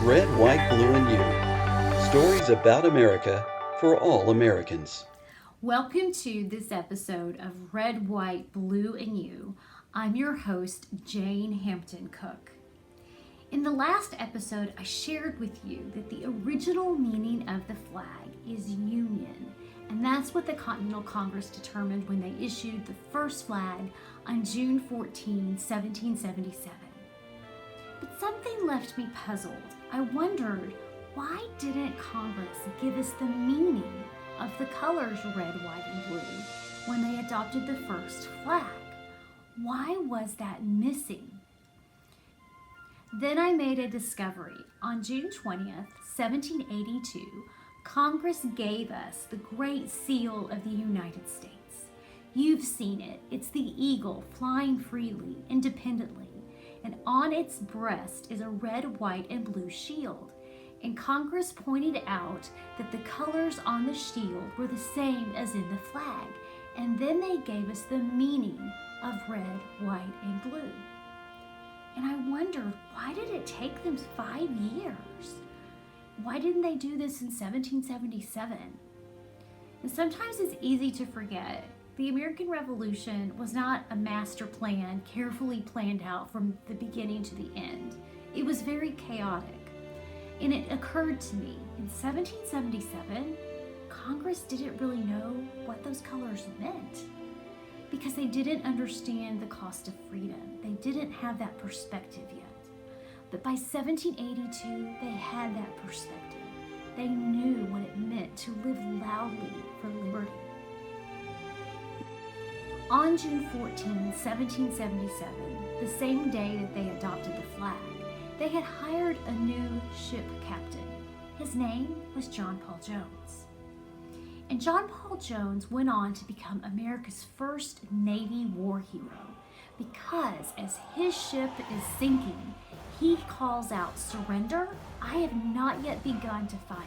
Red, White, Blue, and You. Stories about America for all Americans. Welcome to this episode of Red, White, Blue, and You. I'm your host, Jane Hampton Cook. In the last episode, I shared with you that the original meaning of the flag is Union, and that's what the Continental Congress determined when they issued the first flag on June 14, 1777. But something left me puzzled. I wondered, why didn't Congress give us the meaning of the colors red, white, and blue when they adopted the first flag? Why was that missing? Then I made a discovery. On June 20th, 1782, Congress gave us the Great Seal of the United States. You've seen it. It's the eagle flying freely, independently, and on its breast is a red, white, and blue shield. And Congress pointed out that the colors on the shield were the same as in the flag, and then they gave us the meaning of red, white, and blue. And I wondered, why did it take them 5 years? Why didn't they do this in 1777? And sometimes it's easy to forget. The American Revolution was not a master plan, carefully planned out from the beginning to the end. It was very chaotic. And it occurred to me, in 1777, Congress didn't really know what those colors meant because they didn't understand the cost of freedom. They didn't have that perspective yet. But by 1782, they had that perspective. They knew what it meant to live loudly for liberty. On June 14, 1777, the same day that they adopted the flag, they had hired a new ship captain. His name was John Paul Jones. And John Paul Jones went on to become America's first Navy war hero because as his ship is sinking, he calls out, "Surrender, I have not yet begun to fight."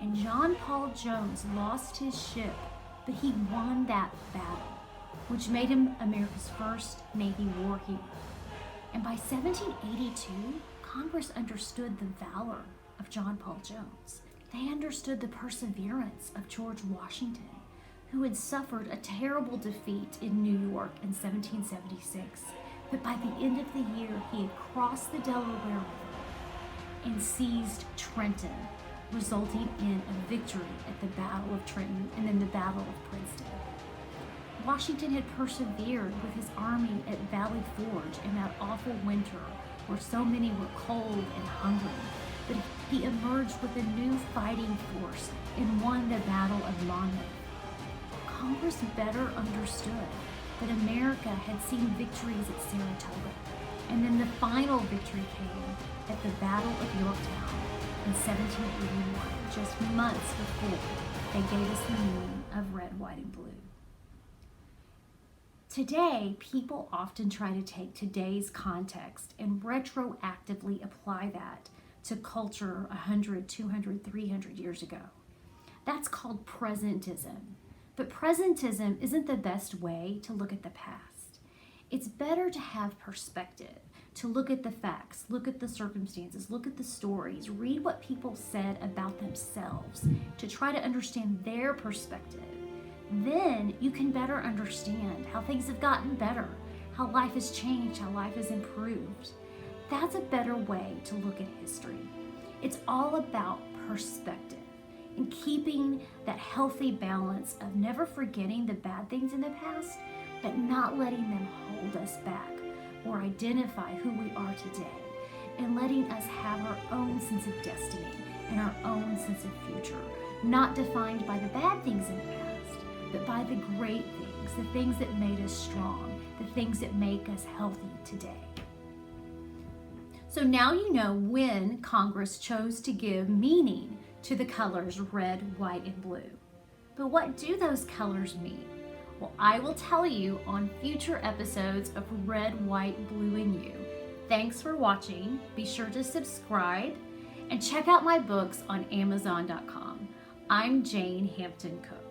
And John Paul Jones lost his ship, but he won that battle, which made him America's first Navy war hero. And by 1782, Congress understood the valor of John Paul Jones. They understood the perseverance of George Washington, who had suffered a terrible defeat in New York in 1776. But by the end of the year, he had crossed the Delaware River and seized Trenton, resulting in a victory at the Battle of Trenton and then the Battle of Princeton. Washington had persevered with his army at Valley Forge in that awful winter where so many were cold and hungry, but he emerged with a new fighting force and won the Battle of Monmouth. Congress better understood that America had seen victories at Saratoga, and then the final victory came at the Battle of Yorktown in 1781, just months before they gave us the meaning of red, white, and blue. Today, people often try to take today's context and retroactively apply that to culture 100, 200, 300 years ago. That's called presentism. But presentism isn't the best way to look at the past. It's better to have perspective, to look at the facts, look at the circumstances, look at the stories, read what people said about themselves to try to understand their perspective. Then you can better understand how things have gotten better, how life has changed, how life has improved. That's a better way to look at history. It's all about perspective and keeping that healthy balance of never forgetting the bad things in the past, but not letting them hold us back or identify who we are today, and letting us have our own sense of destiny and our own sense of future, not defined by the bad things in the past, but by the great things, the things that made us strong, the things that make us healthy today. So now you know when Congress chose to give meaning to the colors red, white, and blue. But what do those colors mean? Well, I will tell you on future episodes of Red, White, Blue, and You. Thanks for watching. Be sure to subscribe and check out my books on Amazon.com. I'm Jane Hampton Cook.